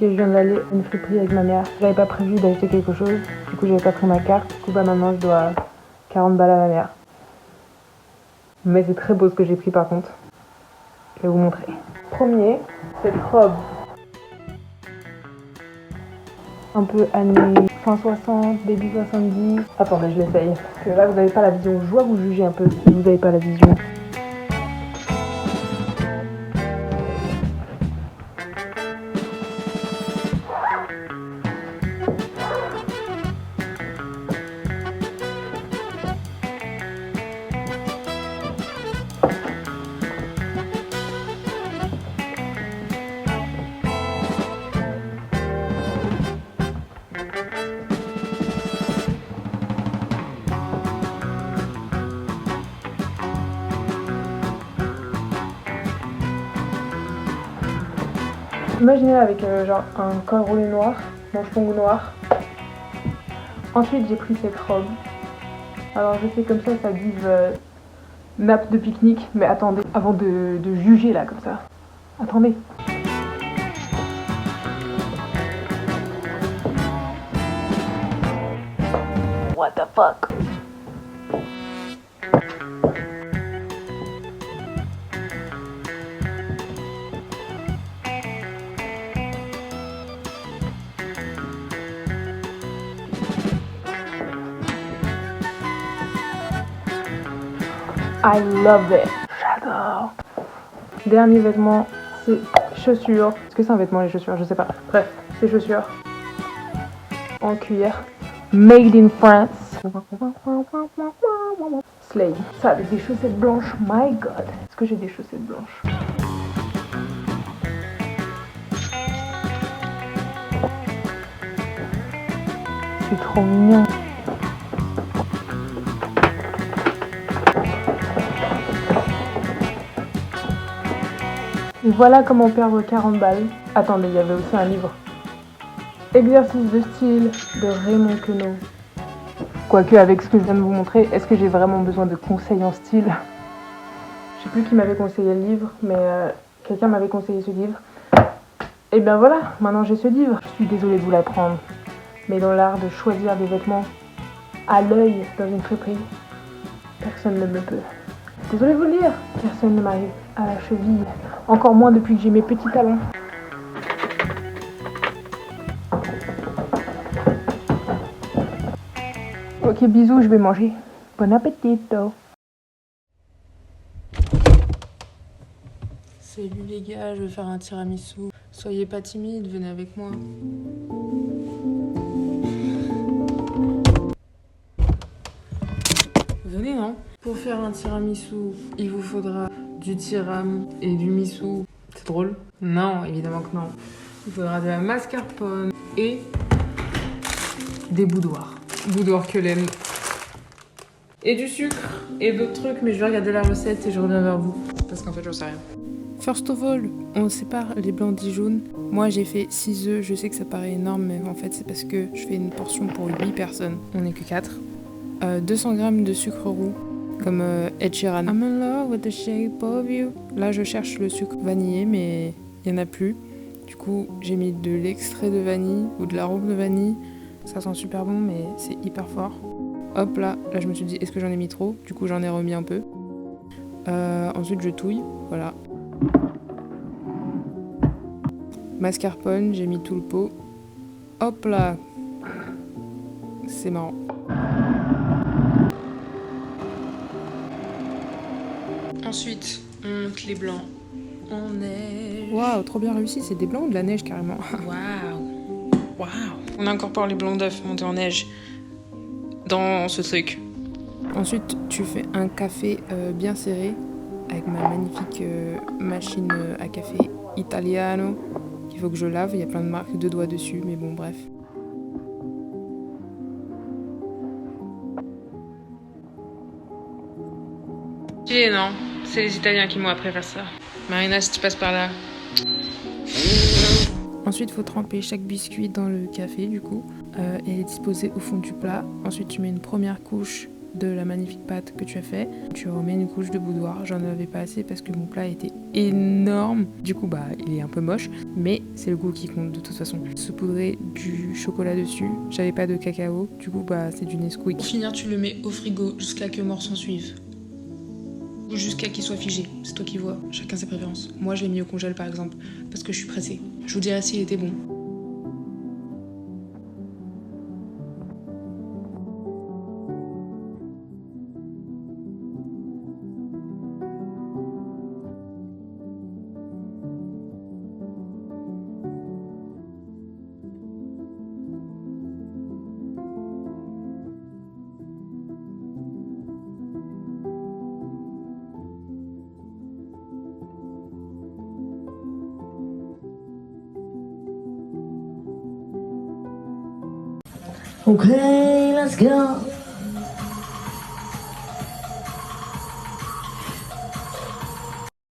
je viens d'aller à une friperie avec ma mère. J'avais pas prévu d'acheter quelque chose, du coup j'avais pas pris ma carte. Du coup bah maintenant je dois 40 balles à ma mère. Mais c'est très beau ce que j'ai pris par contre. Je vais vous montrer. Premier, cette robe. Un peu années fin 60, début 70. Attendez, je l'essaye. Parce que là vous n'avez pas la vision. Je vois vous juger un peu si vous n'avez pas la vision. Imaginez avec genre un col roulé noir, manches longues noires. Ensuite j'ai pris cette robe. Alors je sais comme ça guise nappe de pique-nique, mais attendez, avant de juger là comme ça. Attendez. What the fuck? I love it. J'adore. Dernier vêtement, c'est chaussures. Est-ce que c'est un vêtement les chaussures? Je sais pas. Bref, c'est chaussures. En cuir. Made in France. Slay. Ça avec des chaussettes blanches. My god. Est-ce que j'ai des chaussettes blanches? C'est trop mignon. Et voilà comment perdre 40 balles. Attendez, il y avait aussi un livre. Exercice de style de Raymond Queneau. Quoique avec ce que je viens de vous montrer, est-ce que j'ai vraiment besoin de conseils en style? Je sais plus qui m'avait conseillé le livre, mais quelqu'un m'avait conseillé ce livre. Et bien voilà, maintenant j'ai ce livre. Je suis désolée de vous l'apprendre, mais dans l'art de choisir des vêtements à l'œil dans une friperie, personne ne me peut. Désolée de vous le dire, personne ne m'arrive à la cheville, encore moins depuis que j'ai mes petits talons. Ok, bisous, je vais manger. Bon appétit. Salut les gars, je vais faire un tiramisu. Soyez pas timides, venez avec moi. Venez, non? Pour faire un tiramisu, il vous faudra du tiram et du miso. C'est drôle? Non, évidemment que non. Il faudra de la mascarpone et des boudoirs. Boudoir que l'aime. Et du sucre et d'autres trucs, mais je vais regarder la recette et je reviens vers vous. Parce qu'en fait, j'en sais rien. First of all, on sépare les blancs des jaunes. Moi, j'ai fait 6 œufs. Je sais que ça paraît énorme, mais en fait, c'est parce que je fais une portion pour 8 personnes. On n'est que 4. 200 g de sucre roux, comme Ed Sheeran. I'm in love with the shape of you. Là, je cherche le sucre vanillé, mais il n'y en a plus. Du coup, j'ai mis de l'extrait de vanille ou de l'arôme de vanille. Ça sent super bon, mais c'est hyper fort. Hop, là, je me suis dit, est-ce que j'en ai mis trop? Du coup, j'en ai remis un peu. Ensuite, je touille, voilà. Mascarpone, j'ai mis tout le pot. Hop là. C'est marrant. Ensuite, on monte les blancs en neige. Waouh, trop bien réussi, c'est des blancs ou de la neige carrément. Waouh. Waouh. On incorpore les blancs d'œufs montés en neige dans ce truc. Ensuite, tu fais un café bien serré avec ma magnifique machine à café Italiano qu'il faut que je lave. Il y a plein de marques de doigts dessus, mais bon, bref. Et non, c'est les Italiens qui m'ont appris à faire ça. Marina, si tu passes par là. Ensuite, il faut tremper chaque biscuit dans le café, du coup. Et les disposer au fond du plat. Ensuite, tu mets une première couche de la magnifique pâte que tu as fait. Tu remets une couche de boudoir. J'en avais pas assez parce que mon plat était énorme. Du coup, il est un peu moche, mais c'est le goût qui compte de toute façon. Saupoudrer du chocolat dessus. J'avais pas de cacao. Du coup, c'est du Nesquik. Pour finir, tu le mets au frigo jusqu'à que mort s'en suive. Ou jusqu'à qu'il soit figé. C'est toi qui vois. Chacun ses préférences. Moi, je l'ai mis au congèle par exemple parce que je suis pressée. Je vous dirai s'il était bon. Okay, let's go.